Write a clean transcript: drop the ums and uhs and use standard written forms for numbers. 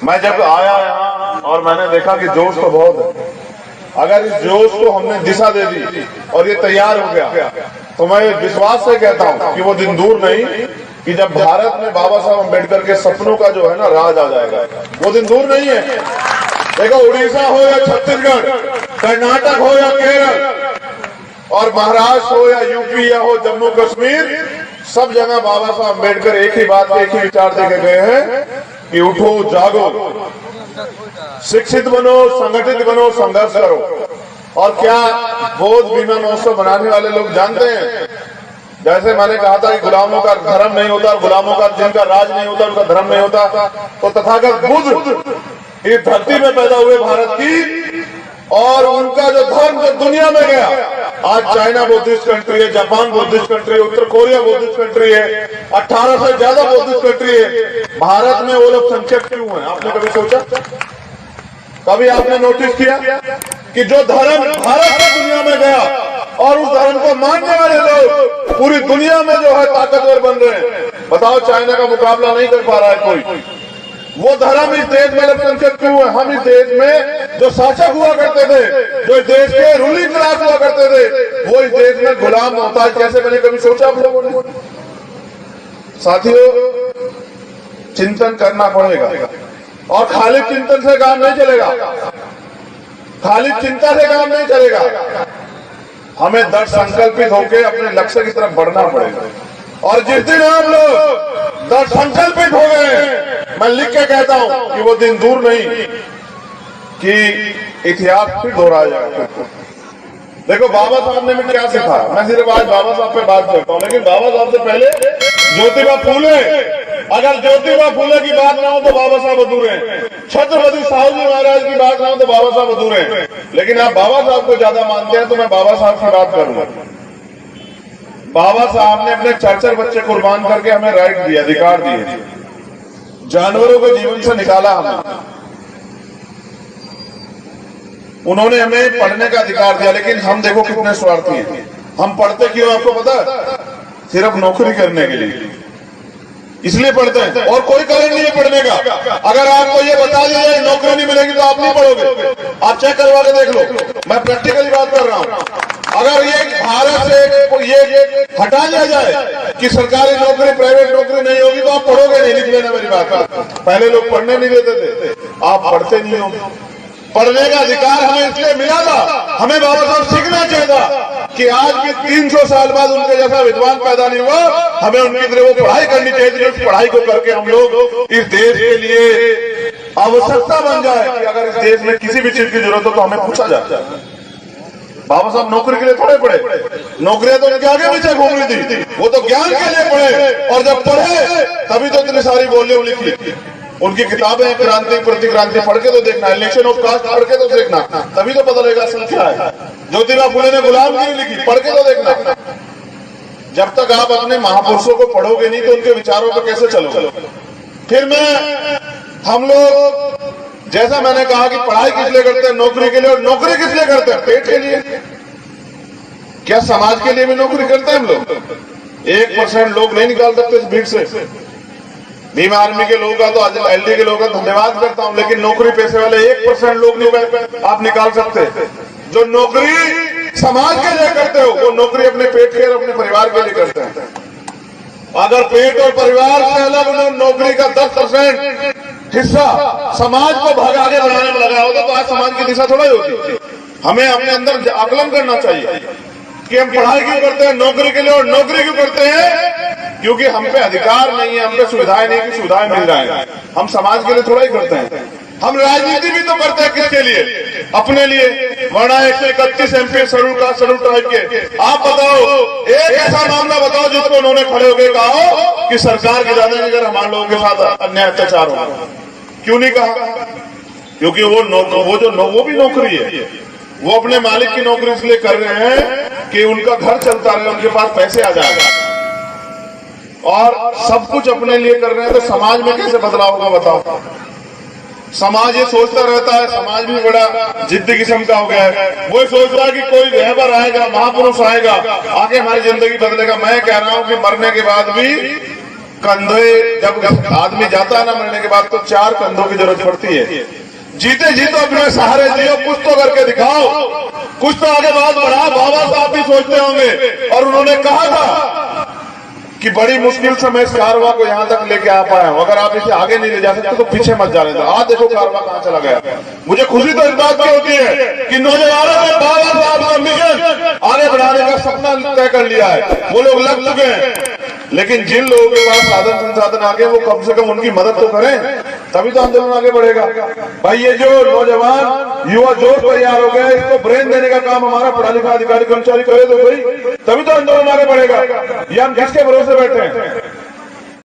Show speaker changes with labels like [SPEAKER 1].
[SPEAKER 1] मैं जब आया यहाँ और मैंने देखा कि जोश तो बहुत है, अगर इस जोश को हमने दिशा दे दी और ये तैयार हो गया तो मैं विश्वास से कहता हूँ कि वो दिन दूर नहीं कि जब भारत में बाबा साहब अम्बेडकर के सपनों का जो है ना राज आ जाएगा। वो दिन दूर नहीं है। देखो, उड़ीसा हो या छत्तीसगढ़, कर्नाटक हो या केरल और महाराष्ट्र हो या यूपी या हो जम्मू कश्मीर, सब जगह बाबा साहब अम्बेडकर एक ही बात, एक ही विचार देके गए हैं कि उठो, जागो, शिक्षित बनो, संगठित बनो, संघर्ष करो। और क्या बौद्ध बीमा महोत्सव बनाने वाले लोग जानते हैं, जैसे मैंने कहा था कि गुलामों का धर्म नहीं होता, गुलामों का जिनका राज नहीं होता उनका धर्म नहीं होता, तो तथागत बुद्ध इस धरती में पैदा हुए भारत की, और उनका जो धर्म जो दुनिया में गया, आज चाइना बुद्धिस्ट कंट्री है, जापान बुद्धिस्ट कंट्री है, उत्तर कोरिया बुद्धिस्ट कंट्री है, 18 से ज्यादा बुद्धिस्ट कंट्री है। भारत में वो लोग संख्यक क्यों है? आपने कभी सोचा? कभी आपने नोटिस किया कि जो धर्म भारत से दुनिया में गया और उस धर्म को मानने वाले लोग पूरी दुनिया में जो है ताकतवर बन रहे हैं? बताओ, चाइना का मुकाबला नहीं कर पा रहा है कोई। वो धर्म इस देश में अल्पसंख्यक क्यों है? हम इस देश में जो शासक हुआ करते थे, जो इस देश के रूलिंग क्लास हुआ करते थे, वो इस देश में गुलाम होता है कैसे? मैंने कभी सोचा आप लोगों ने? साथियों, चिंतन करना पड़ेगा और खाली चिंतन से काम नहीं चलेगा, खाली चिंता से काम नहीं चलेगा। हमें दृढ़ संकल्पित होकर अपने लक्ष्य की तरफ बढ़ना पड़ेगा। और जिस दिन हम लोग दृढ़ संकल्पित हो गए, मैं लिख के कहता हूं कि वो दिन दूर नहीं कि इतिहास फिर दोहराया जाएगा। देखो, बाबा साहब ने भी क्या सिखाया। मैं सिर्फ आज बाबा साहब पे बात करता हूं, लेकिन बाबा साहब से पहले ज्योतिबा फूले। अगर ज्योतिबा फूले की बात ना हो तो बाबा साहब अधूरे हैं। छत्रपति साहू जी महाराज की बात ना हो तो बाबा साहब अधूरे हैं। लेकिन आप बाबा साहब को ज्यादा मानते हैं तो मैं बाबा साहब की बात करूंगा। बाबा साहब ने अपने 4 बच्चे कुर्बान करके हमें राइट दिए, अधिकार दिए, जानवरों को जीवन से निकाला हमें। उन्होंने हमें पढ़ने का अधिकार दिया, लेकिन हम देखो कितने स्वार्थी हैं। हम पढ़ते क्यों आपको पता है? सिर्फ नौकरी करने के लिए, इसलिए पढ़ते हैं और कोई कारण नहीं है पढ़ने का। अगर आपको ये बता दिया जाए नौकरी नहीं मिलेगी तो आप नहीं पढ़ोगे। आप चेक करवा के देख लो, मैं प्रैक्टिकली बात कर रहा हूं। अगर ये भारत से ये हटा दिया जाए कि सरकारी नौकरी, प्राइवेट नौकरी नहीं होगी तो आप पढ़ोगे नहीं। लिख लेना मेरी बात। पहले लोग पढ़ने नहीं देते थे, आप पढ़ते नहीं हो। पढ़ने का अधिकार हमें इसलिए मिला था, हमें बाबा साहब सीखना चाहिए था कि आज भी 300 साल बाद उनके जैसा विद्वान पैदा नहीं हुआ। हमें उनकी तरह वो पढ़ाई करनी चाहिए थी। उस पढ़ाई को करके हम लोग इस देश के लिए आवश्यकता बन जाए कि अगर इस देश में किसी भी चीज की जरूरत हो तो हमें पूछा जाए। बाबा साहब नौकरी के लिए थोड़े पढ़े, नौकरियां तो उनके आगे पीछे घूम रही थी। वो तो ज्ञान के लिए पढ़े, और जब पढ़े तभी तो इतनी सारी बोलियां लिखी। उनकी किताबें क्रांति प्रतिक्रांति पढ़ के तो देखना, इलेक्शन ऑफ कास्ट पढ़ के तो देखना, तभी तो पता लगेगा असल क्या है। ज्योतिबा फूले ने गुलामगिरी लिखी, पढ़ के तो देखना। जब तक आप अपने महापुरुषों को पढ़ोगे नहीं तो उनके विचारों पर कैसे चलोगे? फिर हम लोग, जैसा मैंने कहा कि पढ़ाई किस लिए करते हैं? नौकरी के लिए। और नौकरी किस लिए करते हैं? पेट के लिए। क्या समाज के लिए भी नौकरी करते हैं हम लोग? 1% लोग नहीं निकाल सकते इस भीड़ से। भीम आर्मी के लोगों का तो आज एलडी के लोगों का धन्यवाद करता हूं, लेकिन नौकरी पैसे वाले 1% लोग नहीं आप निकाल सकते। जो नौकरी समाज के लिए करते हो वो नौकरी अपने पेट के और अपने परिवार के लिए करते हैं। अगर पेट और परिवार से अलग नौकरी का 10% हिस्सा समाज को आगे बढ़ाने में लगा होता तो आज समाज की दिशा थोड़ा ही होती। हमें अपने अंदर आकलन करना चाहिए कि हम पढ़ाई क्यों करते हैं? नौकरी के लिए। और नौकरी क्यों करते हैं? क्योंकि हम पे अधिकार नहीं है, हम पे सुविधाएं नहीं की सुविधाएं मिल रहा है। हम समाज के लिए थोड़ा ही करते हैं। हम राजनीति भी तो करते हैं किसके लिए? अपने लिए। वरना 131 MP शेड्यूल ट्राइब के। आप बताओ, एक ऐसा मामला बताओ जिसको उन्होंने खड़े होकर कहा कि सरकार की ज्यादा अगर हमारे लोगों के साथ अन्याय अत्याचार हो। क्यों नहीं कहा? क्योंकि वो भी नौकरी है। वो अपने मालिक की नौकरी इसलिए कर रहे हैं कि उनका घर चलता रहे, उनके पास पैसे आ जाए, और सब कुछ अपने लिए कर रहे हैं। तो समाज में कैसे बदलाव होगा बताओ? समाज ये सोचता रहता है, समाज भी बड़ा जिद्दी किस्म का हो गया है। वो सोच रहा है कि कोई रहबर आएगा, महापुरुष आएगा, आगे हमारी जिंदगी बदलेगा। मैं कह रहा हूं कि मरने के बाद भी कंधे, जब आदमी जाता है ना मरने के बाद, तो 4 कंधों की जरूरत पड़ती है। जीते जी तो अपने सहारे जियो, कुछ तो करके दिखाओ, कुछ तो आगे बात बढ़ा। बाबा साहब भी सोचते होंगे, और उन्होंने कहा था कि बड़ी मुश्किल से मैं इस कारवां को यहां तक लेके आ पाया हूं, अगर आप इसे आगे नहीं ले जा सकते तो पीछे मत जाने दो। आज देखो कारवां कहां चला गया। मुझे खुशी तो इस बात की होती है कि नौजवानों ने बाबा साहब का मिशन आगे बढ़ाने का सपना तय कर लिया है, वो लोग लग चुके हैं। लेकिन जिन लोगों के पास साधन संसाधन आगे, वो कम से कम उनकी मदद तो करें, तभी तो आंदोलन आगे बढ़ेगा। भाई ये जो नौजवान युवा जोश तैयार हो गया, इसको ब्रेन देने का काम हमारा पढ़ा लिखा अधिकारी कर्मचारी करे तो भाई, तभी तो आंदोलन आगे बढ़ेगा। ये हम किसके भरोसे बैठे हैं?